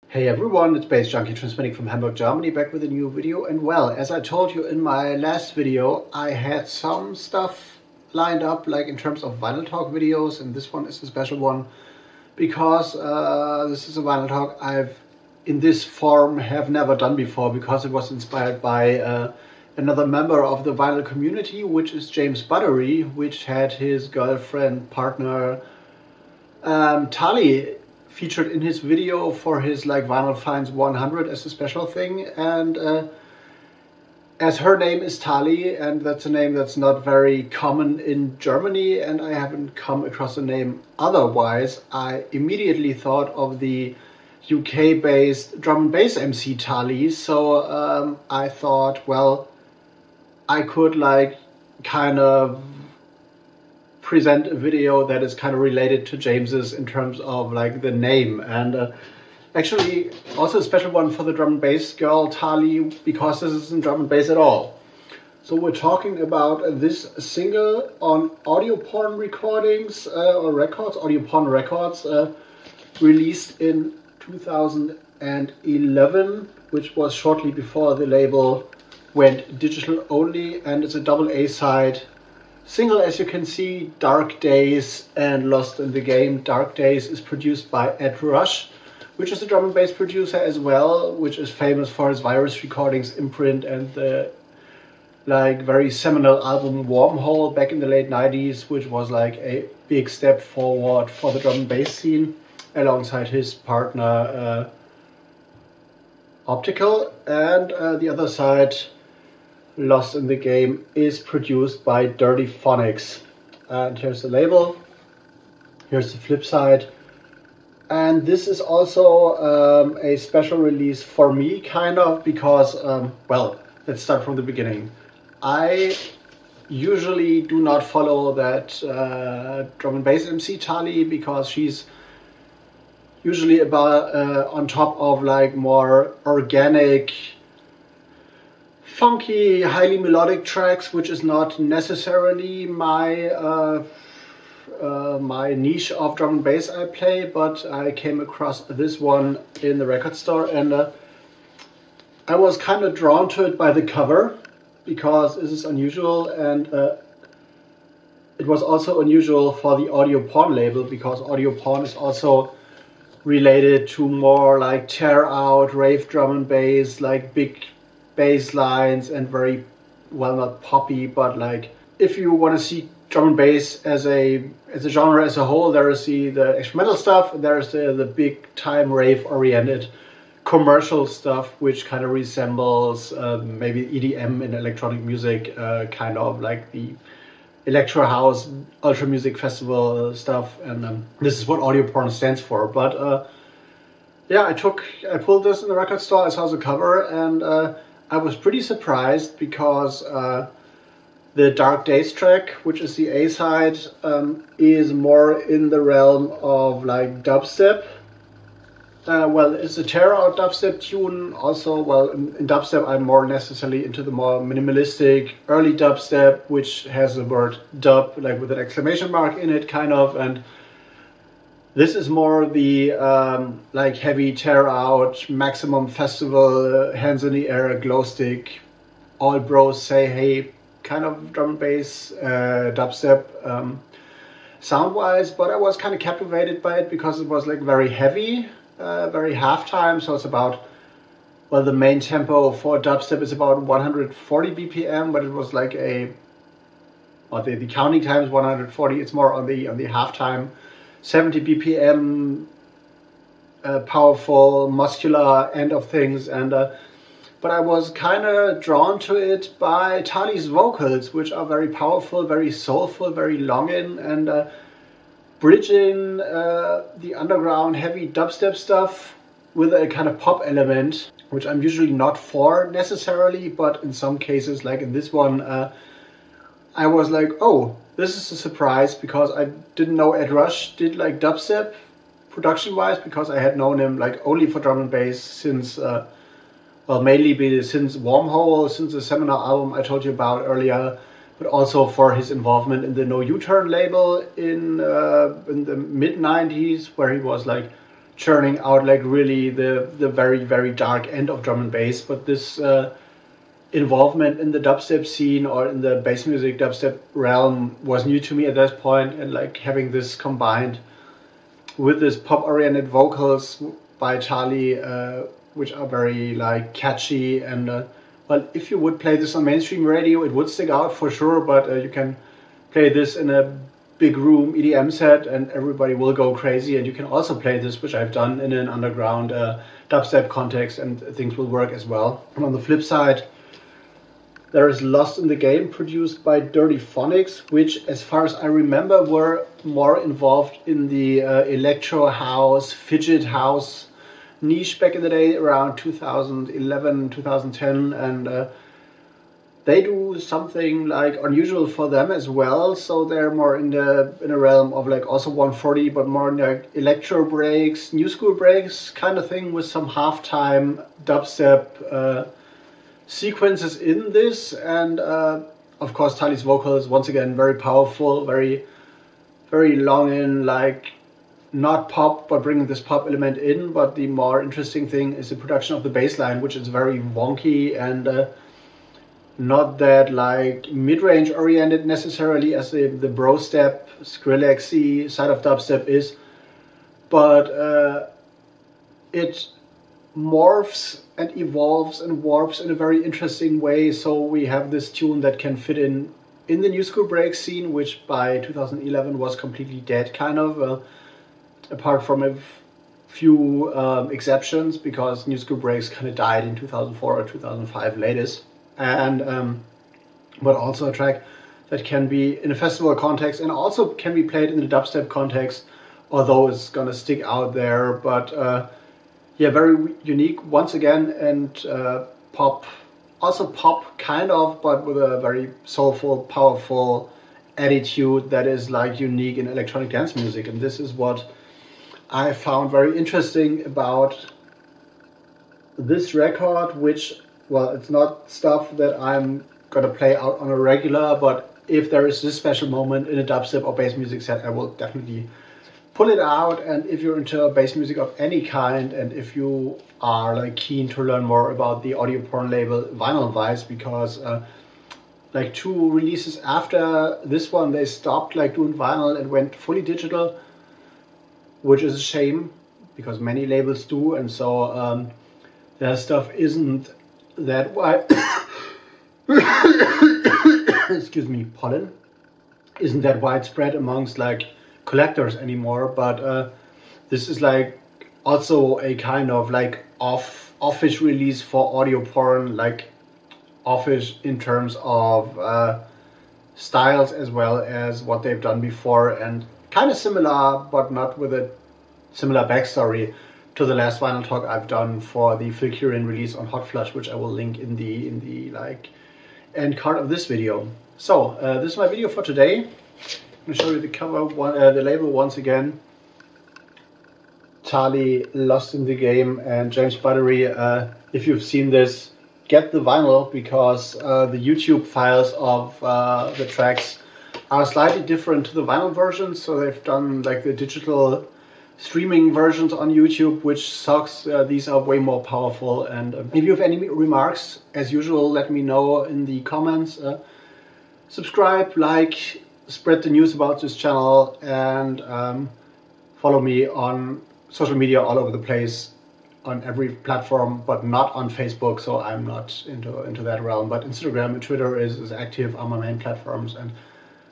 Hey everyone, it's baze.djunkiii transmitting from Hamburg, Germany, back with a new video. And well, as I told you in my last video, I had some stuff lined up, like in terms of vinyl talk videos, and this one is a special one because this is a vinyl talk I've in this form have never done before, because it was inspired by another member of the vinyl community, which is James Buttery, which had his girlfriend, partner, Tali, featured in his video for his like Vinyl Finds 100 as a special thing. And as her name is Tali, and that's a name that's not very common in Germany, and I haven't come across a name otherwise, I immediately thought of the UK-based drum and bass MC Tali. So I thought, well, I could like kind of present a video that is kind of related to James's in terms of like the name, and actually also a special one for the drum and bass girl Tali, because this isn't drum and bass at all. So we're talking about this single on Audio Porn recordings or records, Audio Porn records, released in 2011, which was shortly before the label went digital only, and it's a double A side single, as you can see. Dark Days and Lost in the Game. Dark Days is produced by Ed Rush, which is a drum and bass producer as well, which is famous for his Virus Recordings imprint and the like very seminal album Wormhole back in the late 90s, which was like a big step forward for the drum and bass scene, alongside his partner Optical. And the other side, Lost in the Game, is produced by Dirty Phonics. And here's the label, here's the flip side, and this is also a special release for me, kind of, because well, let's start from the beginning. I usually do not follow that drum and bass MC Tali, because she's usually about on top of like more organic, funky, highly melodic tracks, which is not necessarily my my niche of drum and bass I play. But I came across this one in the record store, and I was kind of drawn to it by the cover, because this is unusual, and it was also unusual for the Audio Porn label, because Audio Porn is also related to more like tear out rave drum and bass, like big bass lines, and very, well, not poppy, but like if you want to see drum and bass as a genre as a whole, there is the experimental stuff, and there's the big time rave oriented commercial stuff, which kind of resembles maybe EDM in electronic music, kind of like the Electro House Ultra Music Festival stuff, and this is what Audio Porn stands for. But yeah, I pulled this in the record store, I saw the cover, and I was pretty surprised, because the Dark Days track, which is the A side, is more in the realm of like dubstep. Well, it's a tear out dubstep tune also. Well, in dubstep I'm more necessarily into the more minimalistic early dubstep, which has the word dub like with an exclamation mark in it, kind of, and this is more the like heavy tear out, maximum festival, hands in the air, glow stick, all bros say hey kind of drum and bass dubstep sound wise. But I was kind of captivated by it because it was like very heavy, very halftime. So it's about, well, the main tempo for dubstep is about 140 BPM, but it was like the counting time is 140. It's more on the halftime 70 BPM, powerful, muscular end of things. And but I was kind of drawn to it by Tali's vocals, which are very powerful, very soulful, very long in, and bridging the underground heavy dubstep stuff with a kind of pop element, which I'm usually not for necessarily, but in some cases, like in this one, I was like, oh, this is a surprise, because I didn't know Ed Rush did like dubstep production wise, because I had known him like only for drum and bass since well, mainly since Wormhole, since the seminal album I told you about earlier, but also for his involvement in the No U-Turn label in the mid 90s, where he was like churning out like really the very, very dark end of drum and bass, but this involvement in the dubstep scene or in the bass music dubstep realm was new to me at that point, and like having this combined with this pop-oriented vocals by Tali, which are very like catchy, and well, if you would play this on mainstream radio, it would stick out for sure, but you can play this in a big room EDM set and everybody will go crazy, and you can also play this, which I've done, in an underground dubstep context, and things will work as well. And on the flip side, there is Lost in the Game, produced by Dirty Phonics, which, as far as I remember, were more involved in the electro house, fidget house niche back in the day, around 2011, 2010, and they do something like unusual for them as well. So they're more in a realm of like also 140, but more in like electro breaks, new school breaks kind of thing, with some halftime dubstep sequences in this, and of course Tali's vocals, once again, very powerful, very long in, like not pop, but bringing this pop element in. But the more interesting thing is the production of the bass line, which is very wonky and not that like mid-range oriented necessarily as the bro step, Skrillex-y side of dubstep is, but it morphs and evolves and warps in a very interesting way. So we have this tune that can fit in the new school break scene, which by 2011 was completely dead, kind of, apart from a few exceptions, because new school breaks kind of died in 2004 or 2005 latest. And but also a track that can be in a festival context and also can be played in the dubstep context, although it's gonna stick out there. But yeah, very unique once again, and pop, also pop kind of, but with a very soulful, powerful attitude that is like unique in electronic dance music. And this is what I found very interesting about this record, which, well, it's not stuff that I'm gonna play out on a regular, but if there is this special moment in a dubstep or bass music set, I will definitely pull it out. And if you're into bass music of any kind, and if you are like keen to learn more about the audio porn label Vinyl Vice, because like 2 releases after this one, they stopped like doing vinyl and went fully digital, which is a shame because many labels do, and so their stuff isn't that wide. Excuse me, pollen isn't that widespread amongst like collectors anymore. But this is like also a kind of like office release for audio porn, like office in terms of styles as well as what they've done before, and kind of similar, but not with a similar backstory to the last vinyl talk I've done for the Phil Kieran release on Hot Flush, which I will link in the like end card of this video. So this is my video for today. I'm gonna show you the cover, the label once again. Tali, Lost in the Game, and James Buttery. If you've seen this, get the vinyl, because the YouTube files of the tracks are slightly different to the vinyl versions. So they've done like the digital streaming versions on YouTube, which sucks. These are way more powerful. And if you have any remarks, as usual, let me know in the comments. Subscribe, like, spread the news about this channel, and follow me on social media all over the place, on every platform, but not on Facebook, so I'm not into that realm. But Instagram and Twitter is active on my main platforms. And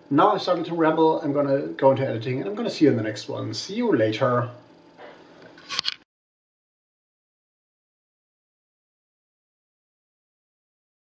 now I'm starting to ramble. I'm gonna go into editing, and I'm gonna see you in the next one. See you later.